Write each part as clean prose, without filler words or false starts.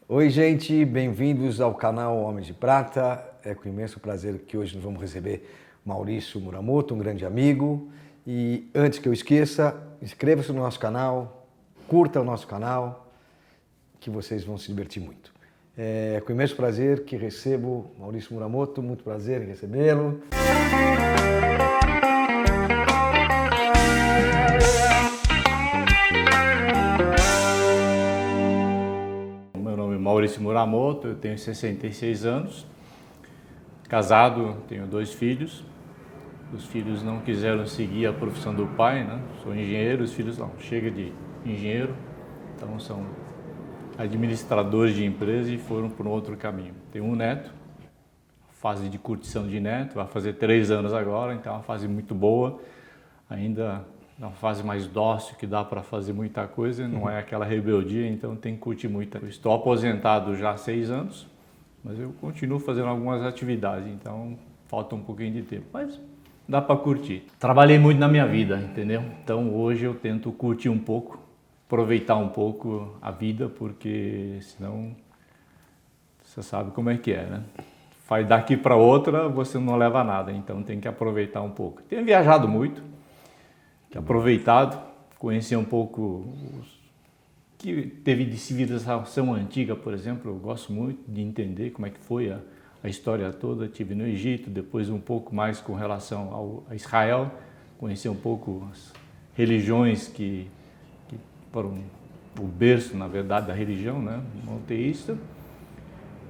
Oi, gente, bem-vindos ao canal Homens de Prata. É com imenso prazer que hoje nós vamos receber Maurício Muramoto, um grande amigo. E antes que eu esqueça, inscreva-se no nosso canal, curta o nosso canal, que vocês vão se divertir muito. É com imenso prazer que recebo Maurício Muramoto, muito prazer em recebê-lo. Meu nome é Maurício Muramoto, eu tenho 66 anos, casado, tenho 2 filhos. Os filhos não quiseram seguir a profissão do pai, né? Sou engenheiro, os filhos não, chega de engenheiro, então são administradores de empresa e foram por um outro caminho. Tenho um neto, fase de curtição de neto, vai fazer 3 anos agora, então é uma fase muito boa, ainda uma fase mais dócil, que dá para fazer muita coisa, não é aquela rebeldia, então tem que curtir muito. Eu estou aposentado já há 6 anos, mas eu continuo fazendo algumas atividades, então falta um pouquinho de tempo, mas dá para curtir. Trabalhei muito na minha vida, entendeu? Então hoje eu tento curtir um pouco, aproveitar um pouco a vida, porque senão você sabe como é que é, né? Faz daqui para outra, você não leva nada, então tem que aproveitar um pouco. Tenho viajado muito, aproveitado, conhecer um pouco os que teve de civilização antiga, por exemplo. Eu gosto muito de entender como é que foi a história toda. Estive no Egito, depois um pouco mais com relação a Israel, conhecer um pouco as religiões que foram o berço, na verdade, da religião, né, monoteísta.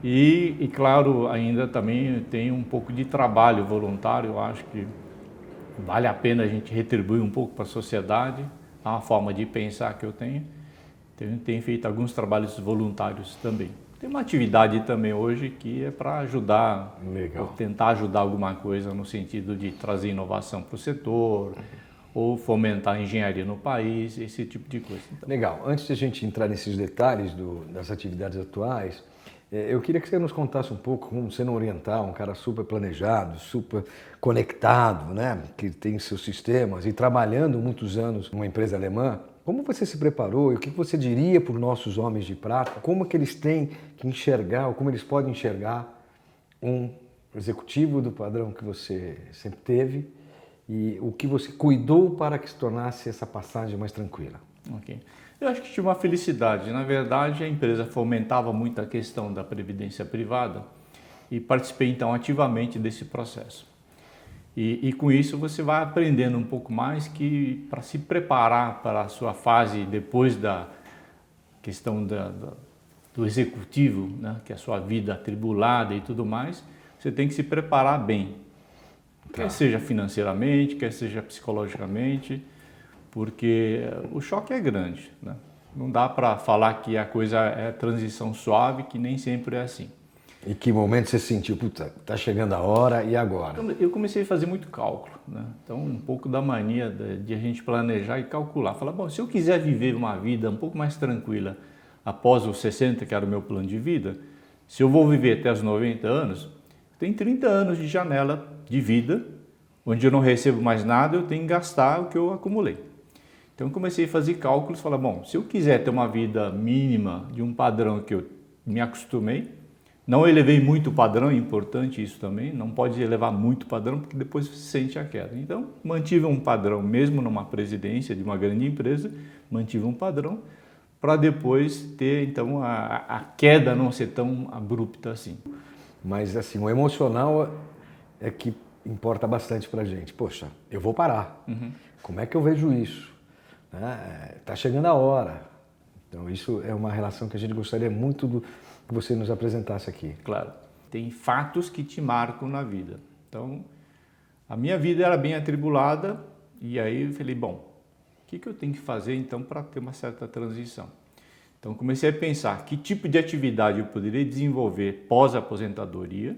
E claro, ainda também tem um pouco de trabalho voluntário. Eu acho que vale a pena a gente retribuir um pouco para a sociedade, é uma forma de pensar que eu tenho. Tenho feito alguns trabalhos voluntários também. Tem uma atividade também hoje que é para ajudar, ou tentar ajudar alguma coisa no sentido de trazer inovação para o setor, ou fomentar a engenharia no país, esse tipo de coisa. Então, legal. Antes de a gente entrar nesses detalhes das atividades atuais, eu queria que você nos contasse um pouco como você não orientar um cara super planejado, super conectado, né? Que tem seus sistemas e trabalhando muitos anos numa empresa alemã. Como você se preparou e o que você diria para os nossos homens de prata? Como que eles têm que enxergar, ou como eles podem enxergar um executivo do padrão que você sempre teve e o que você cuidou para que se tornasse essa passagem mais tranquila? ok. Eu acho que tive uma felicidade. Na verdade, a empresa fomentava muito a questão da previdência privada e participei então ativamente desse processo. E com isso você vai aprendendo um pouco mais que para se preparar para a sua fase depois da questão do executivo, né, que é a sua vida atribulada e tudo mais, você tem que se preparar bem. Quer seja financeiramente, quer seja psicologicamente, porque o choque é grande, né? Não dá para falar que a coisa é transição suave, que nem sempre é assim. E que momento você sentiu, puta, tá chegando a hora, e agora? Eu comecei a fazer muito cálculo, né? Então um pouco da mania de a gente planejar e calcular. Falar, bom, se eu quiser viver uma vida um pouco mais tranquila após os 60, que era o meu plano de vida, se eu vou viver até os 90 anos, tem 30 anos de janela de vida, onde eu não recebo mais nada, eu tenho que gastar o que eu acumulei. Então eu comecei a fazer cálculos e falar, bom, se eu quiser ter uma vida mínima de um padrão que eu me acostumei, não elevei muito o padrão, é importante isso também, não pode elevar muito o padrão porque depois você sente a queda. Então mantive um padrão, mesmo numa presidência de uma grande empresa, mantive um padrão para depois ter então a queda não ser tão abrupta assim. Mas assim, o emocional é que importa bastante pra gente. Poxa, eu vou parar. Como é que eu vejo isso? Tá chegando a hora. Então isso é uma relação que a gente gostaria muito que você nos apresentasse aqui. Claro, tem fatos que te marcam na vida. Então, a minha vida era bem atribulada e aí eu falei, bom, o que eu tenho que fazer então para ter uma certa transição? Então comecei a pensar que tipo de atividade eu poderia desenvolver pós-aposentadoria,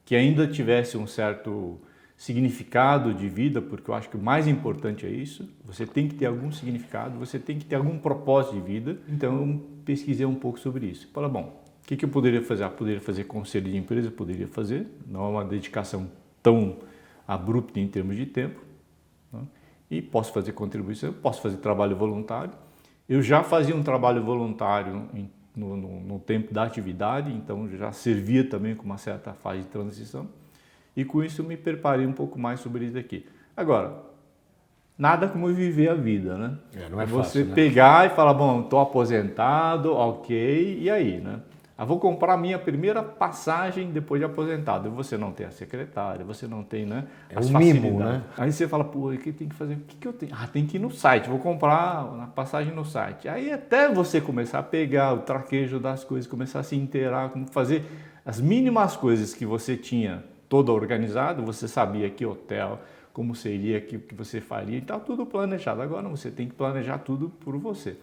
que ainda tivesse um certo significado de vida, porque eu acho que o mais importante é isso, você tem que ter algum significado, você tem que ter algum propósito de vida. Então eu pesquisei um pouco sobre isso. Falei, bom, o que eu poderia fazer? Eu poderia fazer conselho de empresa, poderia fazer, não é uma dedicação tão abrupta em termos de tempo, né? E posso fazer contribuição, posso fazer trabalho voluntário. Eu já fazia um trabalho voluntário no tempo da atividade, então já servia também com uma certa fase de transição. E com isso eu me preparei um pouco mais sobre isso aqui. Agora, nada como viver a vida, né? Não é você fácil, né? pegar e falar, bom, estou aposentado, ok, e aí, né? Vou comprar a minha primeira passagem depois de aposentado. E você não tem a secretária, você não tem, né, as facilidades. Mimo, né? Aí você fala, pô, o que tem que fazer? O que eu tenho? Tem que ir no site, vou comprar a passagem no site. Aí até você começar a pegar o traquejo das coisas, começar a se inteirar, como fazer as mínimas coisas que você tinha toda organizado, você sabia que hotel, como seria, que você faria, e tá tudo planejado. Agora você tem que planejar tudo por você.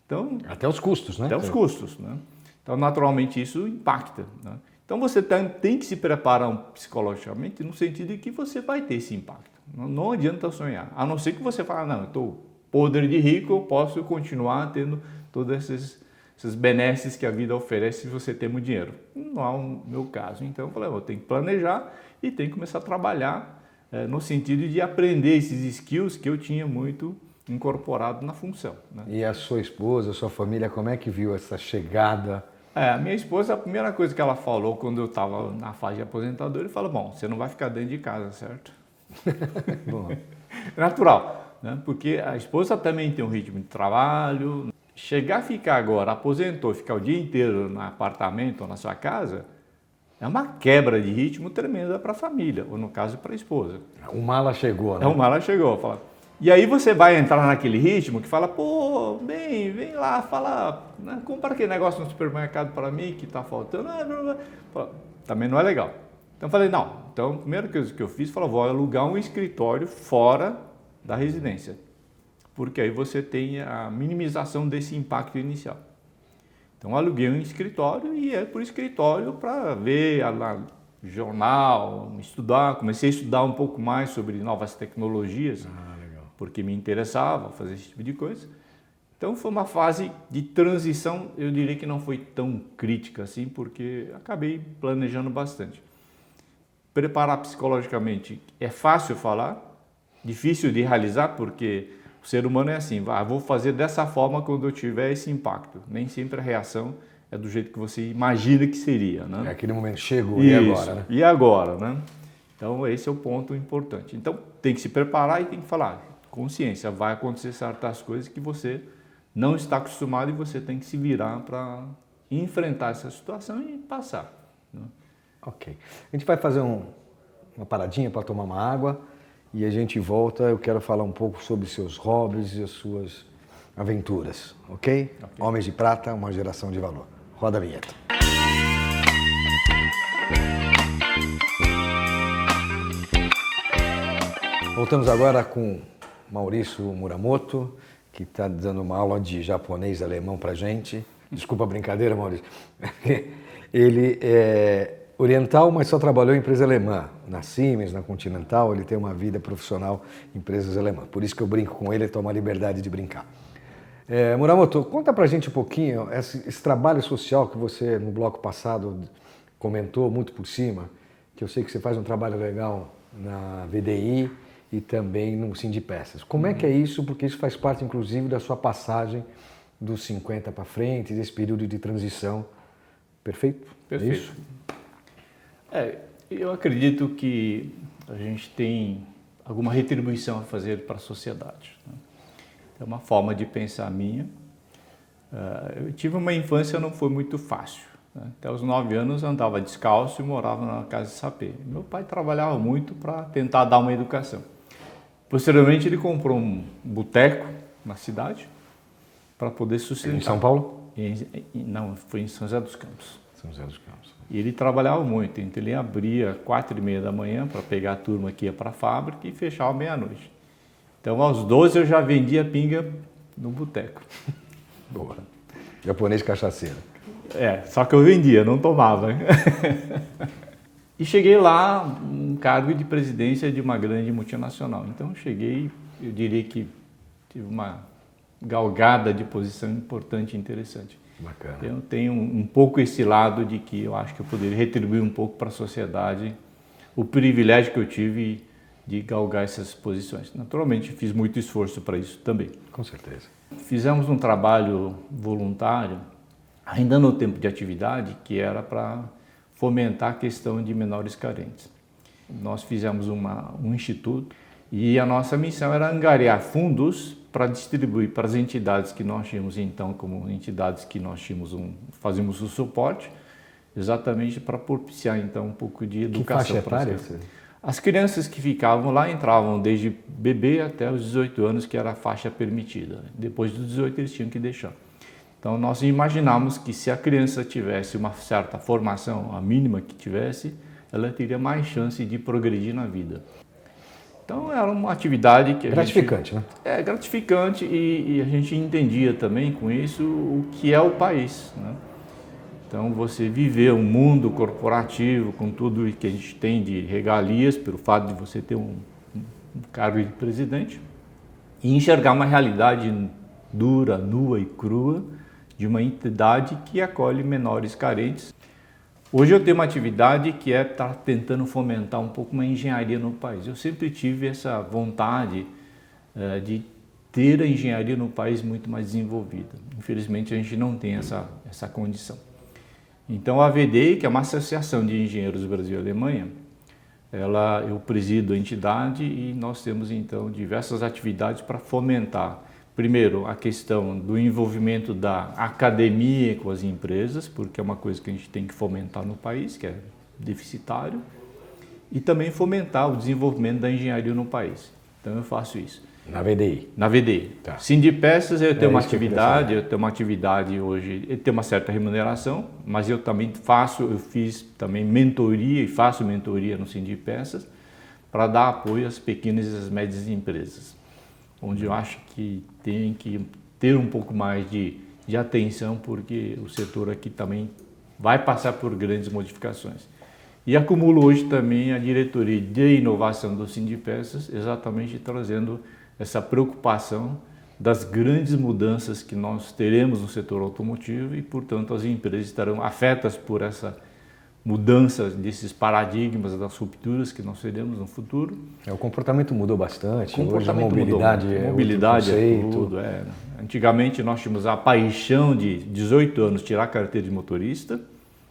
Então, até os custos, né? Até os custos, né? Então, naturalmente, isso impacta, né? Então, você tem que se preparar psicologicamente no sentido de que você vai ter esse impacto. Não adianta sonhar. A não ser que você fale, não, eu estou podre de rico, eu posso continuar tendo todos esses benesses que a vida oferece se você tem muito dinheiro. Não é o meu caso. Então, eu falei, eu tenho que planejar e tenho que começar a trabalhar no sentido de aprender esses skills que eu tinha muito incorporado na função, né? E a sua esposa, a sua família, como é que viu essa chegada? A minha esposa, a primeira coisa que ela falou quando eu estava na fase de aposentador, ele falou, bom, você não vai ficar dentro de casa, certo? Bom. Natural, né? Porque a esposa também tem um ritmo de trabalho. Chegar a ficar agora, aposentou, ficar o dia inteiro no apartamento ou na sua casa, é uma quebra de ritmo tremenda para a família, ou no caso para a esposa. O mala chegou, né? O mala chegou, fala. E aí você vai entrar naquele ritmo que fala, pô, vem lá, fala, né, compra aquele negócio no supermercado para mim que está faltando. Também não é legal. Então eu falei, não. Então a primeira coisa que eu fiz, falei, vou alugar um escritório fora da residência. Porque aí você tem a minimização desse impacto inicial. Então eu aluguei um escritório e é por escritório para ver jornal, estudar. Comecei a estudar um pouco mais sobre novas tecnologias. Porque me interessava fazer esse tipo de coisa. Então foi uma fase de transição, eu diria que não foi tão crítica assim, porque acabei planejando bastante. Preparar psicologicamente é fácil falar, difícil de realizar, porque o ser humano é assim, vou fazer dessa forma quando eu tiver esse impacto. Nem sempre a reação é do jeito que você imagina que seria, né? É aquele momento chegou, Isso, e agora, né? E agora, né? Então esse é o ponto importante. Então tem que se preparar e tem que falar. Consciência, vai acontecer certas coisas que você não está acostumado e você tem que se virar para enfrentar essa situação e passar, né? Ok. A gente vai fazer uma paradinha para tomar uma água e a gente volta. Eu quero falar um pouco sobre seus hobbies e as suas aventuras, ok? Homens de Prata, uma geração de valor. Roda a vinheta. Voltamos agora com Maurício Muramoto, que está dando uma aula de japonês e alemão para a gente. Desculpa a brincadeira, Maurício. Ele é oriental, mas só trabalhou em empresa alemã. Na Siemens, na Continental, ele tem uma vida profissional em empresas alemãs. Por isso que eu brinco com ele e tomo a liberdade de brincar. Muramoto, conta para a gente um pouquinho esse trabalho social que você, no bloco passado, comentou muito por cima, que eu sei que você faz um trabalho legal na VDI, e também no Sindipeças. Como é que é isso? Porque isso faz parte, inclusive, da sua passagem dos 50 para frente, desse período de transição. Perfeito? Perfeito. É isso? Eu acredito que a gente tem alguma retribuição a fazer para a sociedade, né? É uma forma de pensar minha. Eu tive uma infância não foi muito fácil, né? Até os 9 anos eu andava descalço e morava na casa de sapê. Meu pai trabalhava muito para tentar dar uma educação. Posteriormente, ele comprou um boteco na cidade para poder sustentar. Em São Paulo? Não, foi em São José dos Campos. São José dos Campos. E ele trabalhava muito, então ele abria 4h30 da manhã para pegar a turma que ia para a fábrica e fechava meia-noite. Então, aos 12 eu já vendia pinga no boteco. Boa. Japonês cachaceiro. Só que eu vendia, não tomava. E cheguei lá, um cargo de presidência de uma grande multinacional. Então eu cheguei, eu diria que tive uma galgada de posição importante e interessante. Bacana. Eu tenho um pouco esse lado de que eu acho que eu poderia retribuir um pouco para a sociedade o privilégio que eu tive de galgar essas posições. Naturalmente, fiz muito esforço para isso também. Com certeza. Fizemos um trabalho voluntário ainda no tempo de atividade, que era para fomentar a questão de menores carentes. Nós fizemos um instituto e a nossa missão era angariar fundos para distribuir para as entidades que nós tínhamos então, como entidades que nós tínhamos fazíamos o suporte, exatamente para propiciar então um pouco de educação. Que faixa etária? As crianças que ficavam lá entravam desde bebê até os 18 anos, que era a faixa permitida. Depois dos 18 eles tinham que deixar. Então nós imaginamos que se a criança tivesse uma certa formação, a mínima que tivesse, ela teria mais chance de progredir na vida. Então era uma atividade que gratificante, né? É gratificante e a gente entendia também com isso o que é o país, né? Então você viver um mundo corporativo com tudo que a gente tem de regalias, pelo fato de você ter um cargo de presidente, e enxergar uma realidade dura, nua e crua de uma entidade que acolhe menores carentes. Hoje eu tenho uma atividade que é estar tentando fomentar um pouco uma engenharia no país. Eu sempre tive essa vontade de ter a engenharia no país muito mais desenvolvida. Infelizmente a gente não tem essa condição. Então a AVDEI, que é uma associação de engenheiros Brasil e Alemanha, eu presido a entidade e nós temos então diversas atividades para fomentar, primeiro, a questão do envolvimento da academia com as empresas, porque é uma coisa que a gente tem que fomentar no país, que é deficitário, e também fomentar o desenvolvimento da engenharia no país. Então eu faço isso. Na VDI? Na VDI. Tá. Sindipeças, eu tenho uma atividade hoje, eu tenho uma certa remuneração, mas eu fiz também mentoria e faço mentoria no Sindipeças para dar apoio às pequenas e às médias empresas, onde eu acho que tem que ter um pouco mais de atenção, porque o setor aqui também vai passar por grandes modificações. E acumulo hoje também a diretoria de inovação do Sindipeças, exatamente trazendo essa preocupação das grandes mudanças que nós teremos no setor automotivo e, portanto, as empresas estarão afetas por essa mudança desses paradigmas, das rupturas que nós teremos no futuro. O comportamento mudou bastante, hoje a mobilidade é tudo. Antigamente nós tínhamos a paixão de 18 anos tirar a carteira de motorista,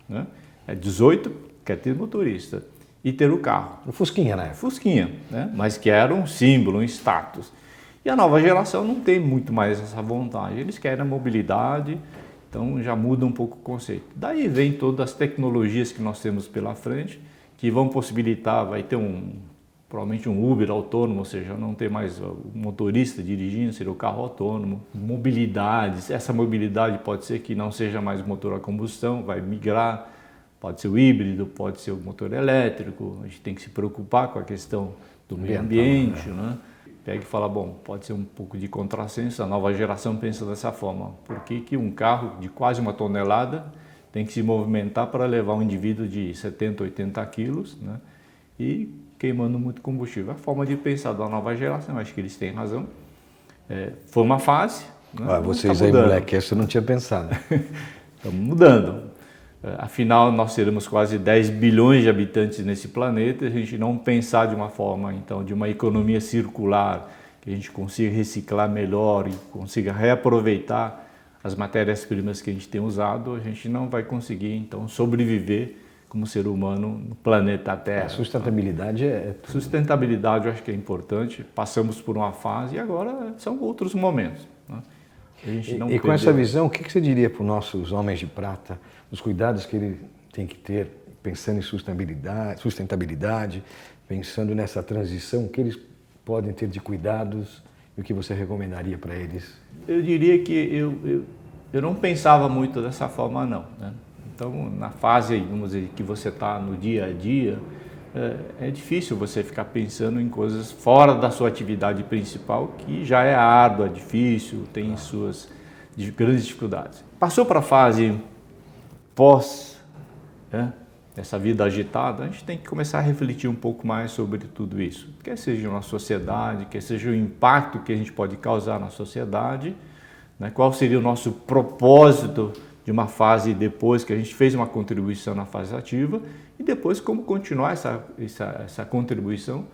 né? 18, carteira de motorista, e ter o carro. O Fusquinha, né? Fusquinha, né? Mas que era um símbolo, um status. E a nova geração não tem muito mais essa vontade, eles querem a mobilidade, então já muda um pouco o conceito. Daí vem todas as tecnologias que nós temos pela frente, que vão possibilitar, vai ter provavelmente um Uber autônomo, ou seja, não ter mais o motorista dirigindo, seria o carro autônomo. Mobilidades, essa mobilidade pode ser que não seja mais motor a combustão, vai migrar, pode ser o híbrido, pode ser o motor elétrico, a gente tem que se preocupar com a questão do meio ambiente, né? Pega e fala, bom, pode ser um pouco de contrassenso, a nova geração pensa dessa forma. Por que um carro de quase 1 tonelada tem que se movimentar para levar um indivíduo de 70, 80 quilos, né? E queimando muito combustível? A forma de pensar da nova geração, acho que eles têm razão. Foi uma fase. Né? Vocês aí, moleque, essa eu não tinha pensado. Estamos mudando. Afinal, nós seremos quase 10 bilhões de habitantes nesse planeta, e a gente não pensar de uma forma, então, de uma economia circular, que a gente consiga reciclar melhor e consiga reaproveitar as matérias-primas que a gente tem usado, a gente não vai conseguir, então, sobreviver como ser humano no planeta Terra. A sustentabilidade Sustentabilidade eu acho que é importante, passamos por uma fase e agora são outros momentos, né? E com essa visão, o que você diria para os nossos homens de prata, os cuidados que ele tem que ter, pensando em sustentabilidade, pensando nessa transição, o que eles podem ter de cuidados e o que você recomendaria para eles? Eu diria que eu não pensava muito dessa forma, não, né? Então, na fase, vamos dizer, que você está no dia a dia, é difícil você ficar pensando em coisas fora da sua atividade principal, que já é árdua, difícil, tem suas grandes dificuldades. Passou para a fase pós, né, essa vida agitada, a gente tem que começar a refletir um pouco mais sobre tudo isso. Quer seja na sociedade, quer seja o impacto que a gente pode causar na sociedade, né, qual seria o nosso propósito de uma fase depois que a gente fez uma contribuição na fase ativa e depois como continuar essa contribuição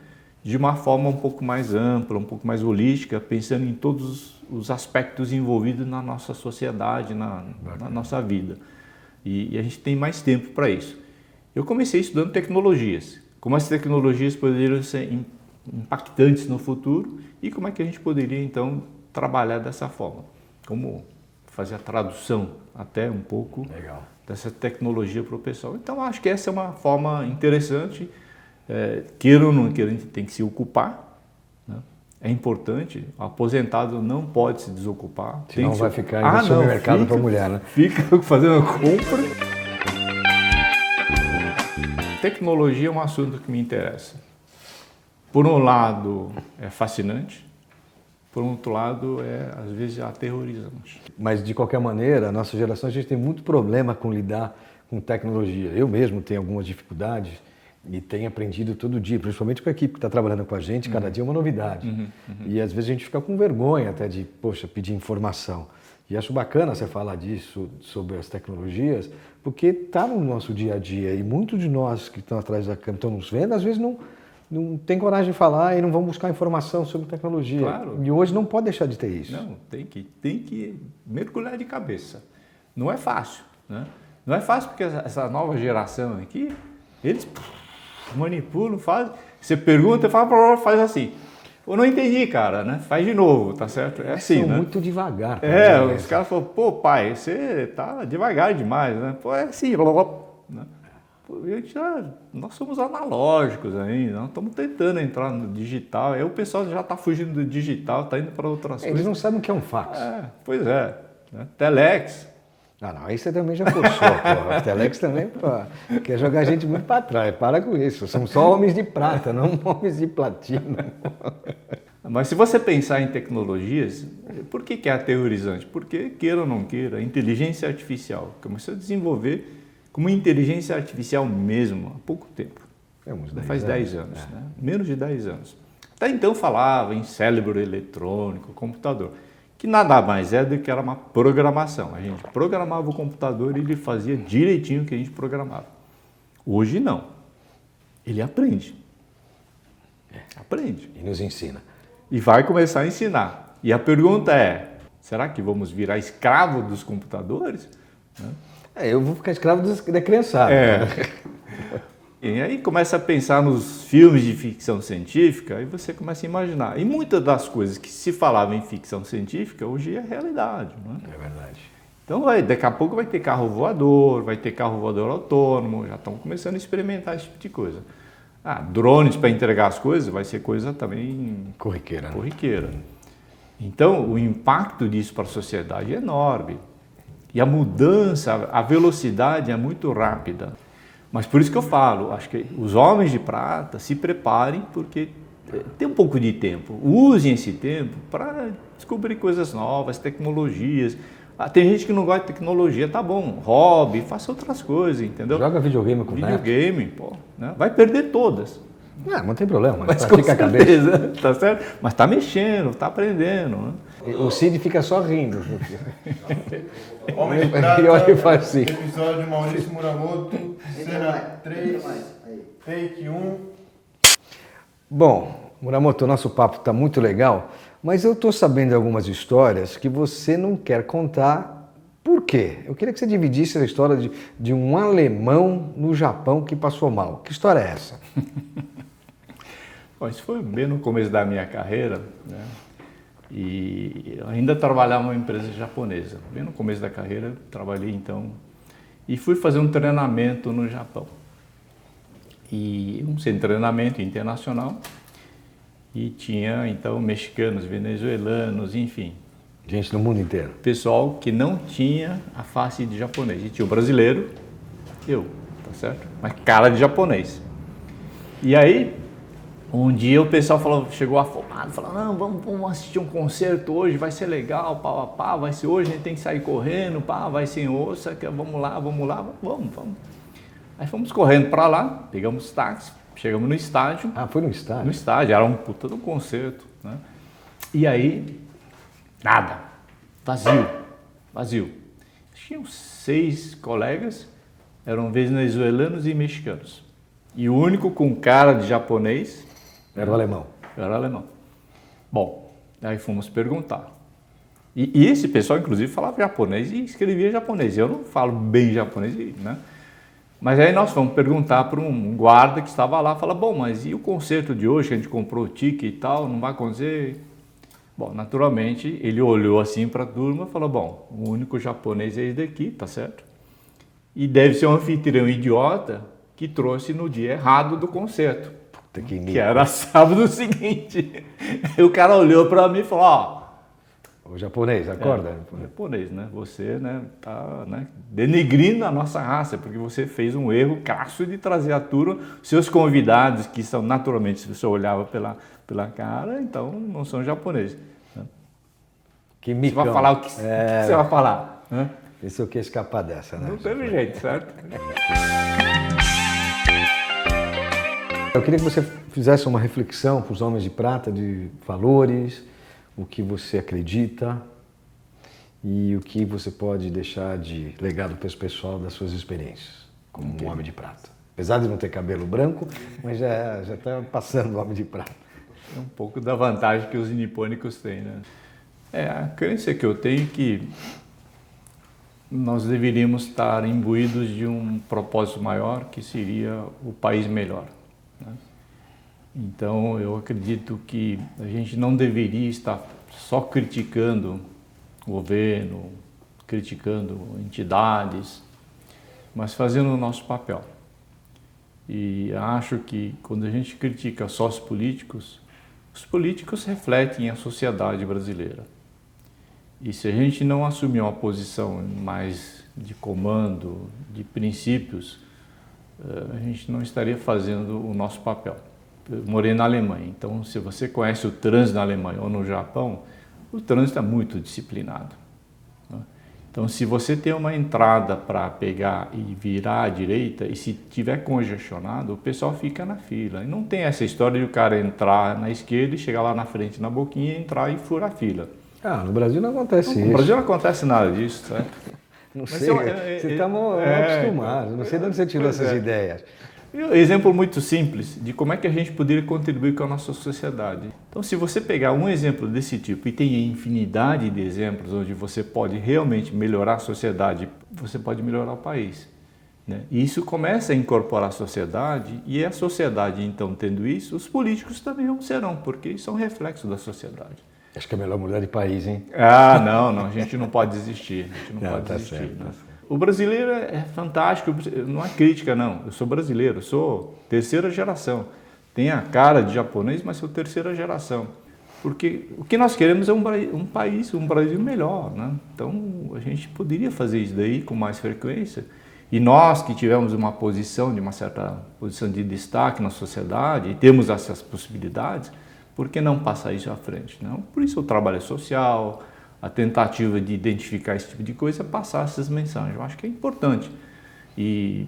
de uma forma um pouco mais ampla, um pouco mais holística, pensando em todos os aspectos envolvidos na nossa sociedade, na nossa vida. E a gente tem mais tempo para isso. Eu comecei estudando tecnologias, como as tecnologias poderiam ser impactantes no futuro e como é que a gente poderia, então, trabalhar dessa forma. Como fazer a tradução até um pouco dessa tecnologia para o pessoal. Então, acho que essa é uma forma interessante. Queira ou não queira, a gente tem que se ocupar, né? É importante, o aposentado não pode se desocupar. Senão vai ficar indo no mercado para a mulher, né? Fica fazendo compra. Tecnologia é um assunto que me interessa. Por um lado, é fascinante. Por outro lado, às vezes, aterrorizante. Mas, de qualquer maneira, a nossa geração, a gente tem muito problema com lidar com tecnologia. Eu mesmo tenho algumas dificuldades e tenho aprendido todo dia, principalmente com a equipe que está trabalhando com a gente, cada dia é uma novidade. E, às vezes, a gente fica com vergonha até de, poxa, pedir informação. E acho bacana você falar disso, sobre as tecnologias, porque está no nosso dia a dia e muitos de nós que estão atrás da câmera, estão nos vendo, às vezes não tem coragem de falar e não vão buscar informação sobre tecnologia. Claro. E hoje não pode deixar de ter isso. Não, tem que mergulhar de cabeça. Não é fácil, né? Não é fácil porque essa nova geração aqui, eles manipulam, fazem. Você pergunta, faz assim. Eu não entendi, cara, né? Faz de novo, tá certo? É assim, são né? muito devagar. Os caras falam, pô, pai, você tá devagar demais, né? Pô, é assim, blá, blá, né? Nós somos analógicos ainda, nós estamos tentando entrar no digital, aí o pessoal já está fugindo do digital, está indo para outras coisas. Eles não sabem o que é um fax. Pois é, né? Telex. Não, aí você também já forçou, porra. Telex também, pô, quer jogar a gente muito para trás, para com isso. Somos só homens de prata, não homens de platina. Mas se você pensar em tecnologias, por que é aterrorizante? Porque, queira ou não queira, a inteligência artificial começou a desenvolver como inteligência artificial mesmo, há pouco tempo. Faz 10 anos, né? Menos de 10 anos. Até então falava em cérebro eletrônico, computador, que nada mais é do que era uma programação. A gente programava o computador e ele fazia direitinho o que a gente programava. Hoje não. Ele aprende. Aprende. E nos ensina. E vai começar a ensinar. E a pergunta é, será que vamos virar escravo dos computadores? Eu vou ficar escravo da criançada. E aí começa a pensar nos filmes de ficção científica e você começa a imaginar. E muitas das coisas que se falava em ficção científica hoje é realidade. Não é? É verdade. Então daqui a pouco vai ter carro voador autônomo, já estão começando a experimentar esse tipo de coisa. Drones para entregar as coisas vai ser coisa também corriqueira. Então o impacto disso para a sociedade é enorme. E a mudança, a velocidade é muito rápida. Mas por isso que eu falo, acho que os homens de prata se preparem, porque tem um pouco de tempo. Usem esse tempo para descobrir coisas novas, tecnologias. Tem gente que não gosta de tecnologia, tá bom, hobby, faça outras coisas, entendeu? Joga videogame com videogame, né? Vai perder todas. Não tem problema, mas pratica a cabeça. Tá certo? Mas tá mexendo, tá aprendendo, né? O Cid fica só rindo. Homem de Prata, faz assim. Episódio Maurício Muramoto, cena 3, take 1. Bom, Muramoto, o nosso papo está muito legal, mas eu estou sabendo de algumas histórias que você não quer contar. Por quê? Eu queria que você dividisse a história de um alemão no Japão que passou mal. Que história é essa? Bom, isso foi bem no começo da minha carreira, né? E eu ainda trabalhava numa empresa japonesa. Bem no começo da carreira, trabalhei então e fui fazer um treinamento no Japão. E um centro de treinamento internacional e tinha então mexicanos, venezuelanos, enfim. Gente do mundo inteiro. Pessoal que não tinha a face de japonês. E tinha o brasileiro, tá certo? Mas cara de japonês. E aí, um dia o pessoal chegou afobado, falou, não, vamos assistir um concerto hoje, vai ser legal, vai ser hoje, a gente tem que sair correndo, vai ser em Osaka, vamos lá, vamos. Aí fomos correndo para lá, pegamos táxi, chegamos no estádio. Foi no estádio? No estádio, era um puta do concerto, né? E aí, nada, vazio. Tinham 6 colegas, eram venezuelanos e mexicanos. E o único com cara de japonês... Era o alemão. Era alemão. Bom, aí fomos perguntar. E esse pessoal, inclusive, falava japonês e escrevia japonês. Eu não falo bem japonês, né? Mas aí nós fomos perguntar para um guarda que estava lá, fala, bom, mas e o concerto de hoje, que a gente comprou o ticket e tal, não vai acontecer? Bom, naturalmente, ele olhou assim para a turma e falou, bom, o único japonês é esse daqui, tá certo? E deve ser um anfitrião idiota que trouxe no dia errado do concerto, que era sábado seguinte. E o cara olhou para mim e falou, ó, o japonês, acorda? O japonês, né? Você, né, tá, né, denegrindo a nossa raça, porque você fez um erro crasso de trazer à turma seus convidados, que são naturalmente, se você olhava pela cara, então não são japoneses. Né? Que micão. Você vai falar o que você vai falar? Né? Isso eu quis escapar dessa, né? Não teve jeito, certo? Eu queria que você fizesse uma reflexão para os homens de prata de valores, o que você acredita e o que você pode deixar de legado para esse pessoal das suas experiências como um homem de prata. Apesar de não ter cabelo branco, mas já está passando o homem de prata. É um pouco da vantagem que os nipônicos têm, né? A crença que eu tenho é que nós deveríamos estar imbuídos de um propósito maior, que seria o país melhor, né? Então, eu acredito que a gente não deveria estar só criticando o governo, criticando entidades, mas fazendo o nosso papel. E acho que quando a gente critica só os políticos refletem a sociedade brasileira. E se a gente não assumir uma posição mais de comando, de princípios, a gente não estaria fazendo o nosso papel. Eu morei na Alemanha, então se você conhece o trânsito na Alemanha ou no Japão, o trânsito é muito disciplinado, né? Então se você tem uma entrada para pegar e virar à direita e se tiver congestionado, o pessoal fica na fila. E não tem essa história de o cara entrar na esquerda e chegar lá na frente na boquinha, entrar e furar a fila. Ah, no Brasil não acontece isso. No Brasil não acontece nada disso, certo? Não sei, você está mal acostumado, não sei de onde você tirou essas ideias. Exemplo muito simples de como é que a gente poderia contribuir com a nossa sociedade. Então, se você pegar um exemplo desse tipo e tem infinidade de exemplos onde você pode realmente melhorar a sociedade, você pode melhorar o país, né? E isso começa a incorporar a sociedade e a sociedade, então, tendo isso, os políticos também serão, porque são reflexos da sociedade. Acho que é melhor mudar de país, hein? Ah, não, a gente não pode desistir, a gente não pode desistir. Certo, né? O brasileiro é fantástico, não é crítica não, eu sou brasileiro, eu sou terceira geração. Tenho a cara de japonês, mas sou terceira geração. Porque o que nós queremos é um país, um Brasil melhor, né? Então a gente poderia fazer isso daí com mais frequência. E nós que tivemos uma posição, de uma certa posição de destaque na sociedade, e temos essas possibilidades, por que não passar isso à frente? Não? Por isso o trabalho social, a tentativa de identificar esse tipo de coisa, passar essas mensagens. Eu acho que é importante. E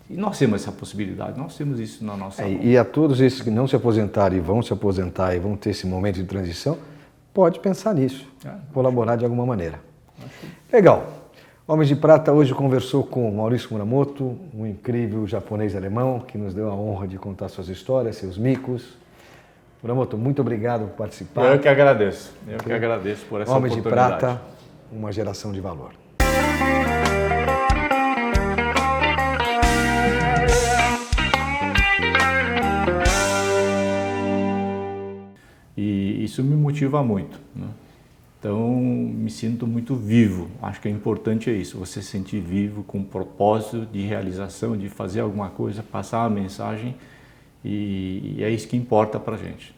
nós temos essa possibilidade, nós temos isso na nossa mão. E a todos esses que não se aposentaram e vão se aposentar e vão ter esse momento de transição, pode pensar nisso, colaborar de alguma maneira. Legal. Homens de Prata hoje conversou com Maurício Muramoto, um incrível japonês-alemão que nos deu a honra de contar suas histórias, seus micos. Muramoto, muito obrigado por participar. Eu que agradeço. Eu que agradeço por essa Homens oportunidade. de Prata, uma geração de valor. E isso me motiva muito, né? Então, me sinto muito vivo. Acho que é importante isso, você se sentir vivo com um propósito de realização, de fazer alguma coisa, passar uma mensagem, e é isso que importa para a gente.